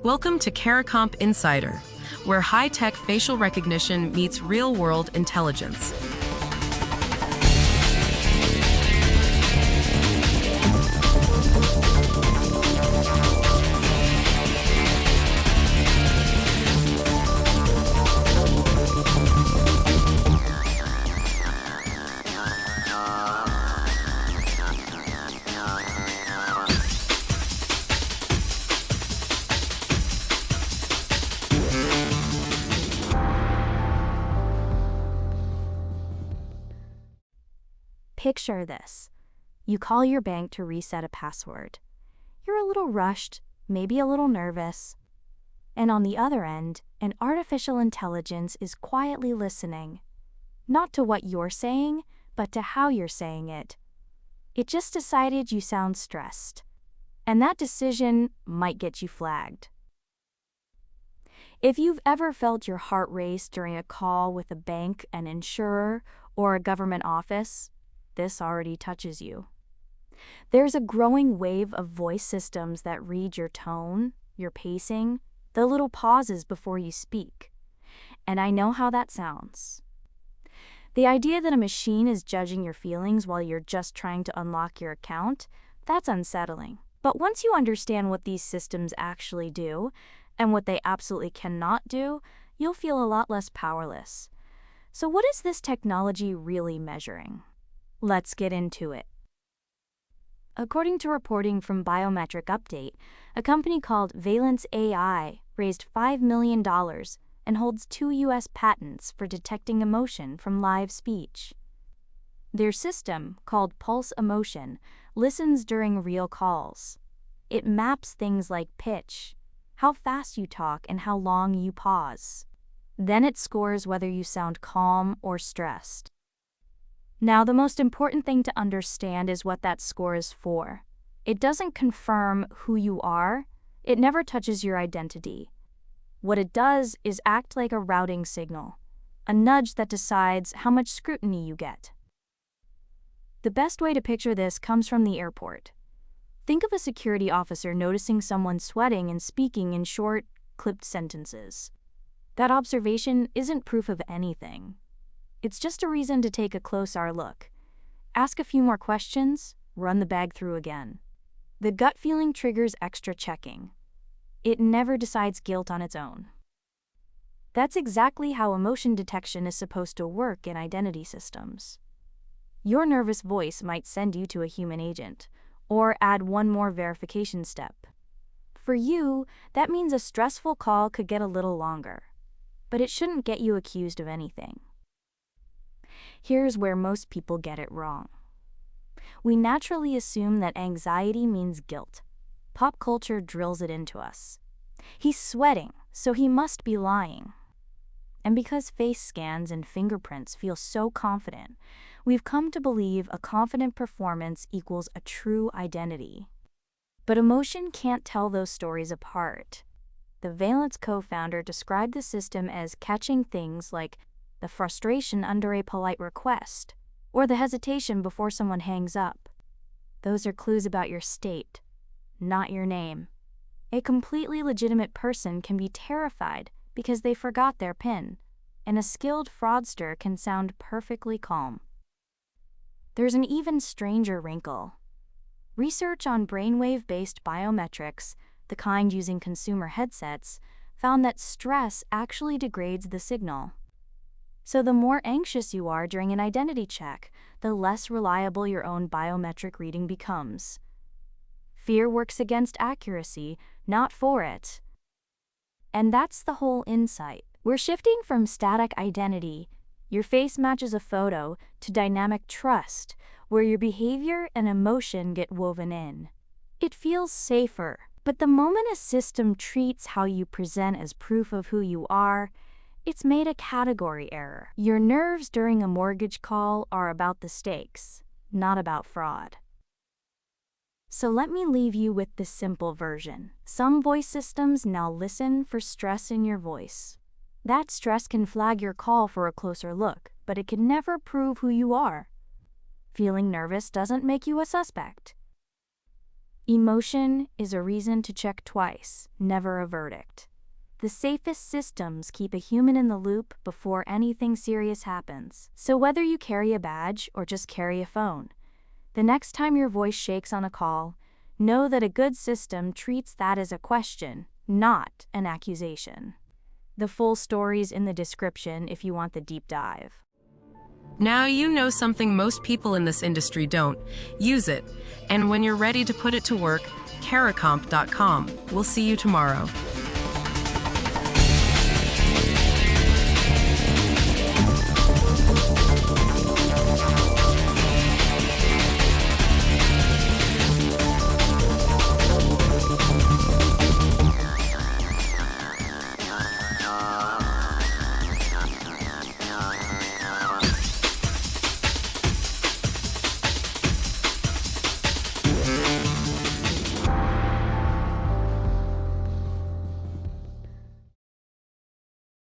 Welcome to CARICOMP Insider, where high-tech facial recognition meets real-world intelligence. Picture this. You call your bank to reset a password. You're a little rushed, maybe a little nervous. And on the other end, an artificial intelligence is quietly listening. Not to what you're saying, but to how you're saying it. It just decided you sound stressed. And that decision might get you flagged. If you've ever felt your heart race during a call with a bank, an insurer, or a government office, this already touches you. There's a growing wave of voice systems that read your tone, your pacing, the little pauses before you speak. And I know how that sounds. The idea that a machine is judging your feelings while you're just trying to unlock your account, that's unsettling. But once you understand what these systems actually do, and what they absolutely cannot do, you'll feel a lot less powerless. So what is this technology really measuring? Let's get into it. According to reporting from Biometric Update, a company called Valence AI raised $5 million and holds 2 U.S. patents for detecting emotion from live speech. Their system, called Pulse Emotion, listens during real calls. It maps things like pitch, how fast you talk, and how long you pause. Then it scores whether you sound calm or stressed. Now, the most important thing to understand is what that score is for. It doesn't confirm who you are. It never touches your identity. What it does is act like a routing signal, a nudge that decides how much scrutiny you get. The best way to picture this comes from the airport. Think of a security officer noticing someone sweating and speaking in short, clipped sentences. That observation isn't proof of anything. It's just a reason to take a closer look. Ask a few more questions, run the bag through again. The gut feeling triggers extra checking. It never decides guilt on its own. That's exactly how emotion detection is supposed to work in identity systems. Your nervous voice might send you to a human agent, or add one more verification step. For you, that means a stressful call could get a little longer, but it shouldn't get you accused of anything. Here's where most people get it wrong. We naturally assume that anxiety means guilt. Pop culture drills it into us. He's sweating, so he must be lying. And because face scans and fingerprints feel so confident, we've come to believe a confident performance equals a true identity. But emotion can't tell those stories apart. The Valence co-founder described the system as catching things like the frustration under a polite request, or the hesitation before someone hangs up. Those are clues about your state, not your name. A completely legitimate person can be terrified because they forgot their PIN, and a skilled fraudster can sound perfectly calm. There's an even stranger wrinkle. Research on brainwave-based biometrics, the kind using consumer headsets, found that stress actually degrades the signal. So the more anxious you are during an identity check, the less reliable your own biometric reading becomes. Fear works against accuracy, not for it. And that's the whole insight. We're shifting from static identity, your face matches a photo, to dynamic trust, where your behavior and emotion get woven in. It feels safer, but the moment a system treats how you present as proof of who you are, it's made a category error. Your nerves during a mortgage call are about the stakes, not about fraud. So let me leave you with this simple version. Some voice systems now listen for stress in your voice. That stress can flag your call for a closer look, but it can never prove who you are. Feeling nervous doesn't make you a suspect. Emotion is a reason to check twice, never a verdict. The safest systems keep a human in the loop before anything serious happens. So whether you carry a badge or just carry a phone, the next time your voice shakes on a call, know that a good system treats that as a question, not an accusation. The full story's in the description if you want the deep dive. Now you know something most people in this industry don't. Use it. And when you're ready to put it to work, caracomp.com. We'll see you tomorrow.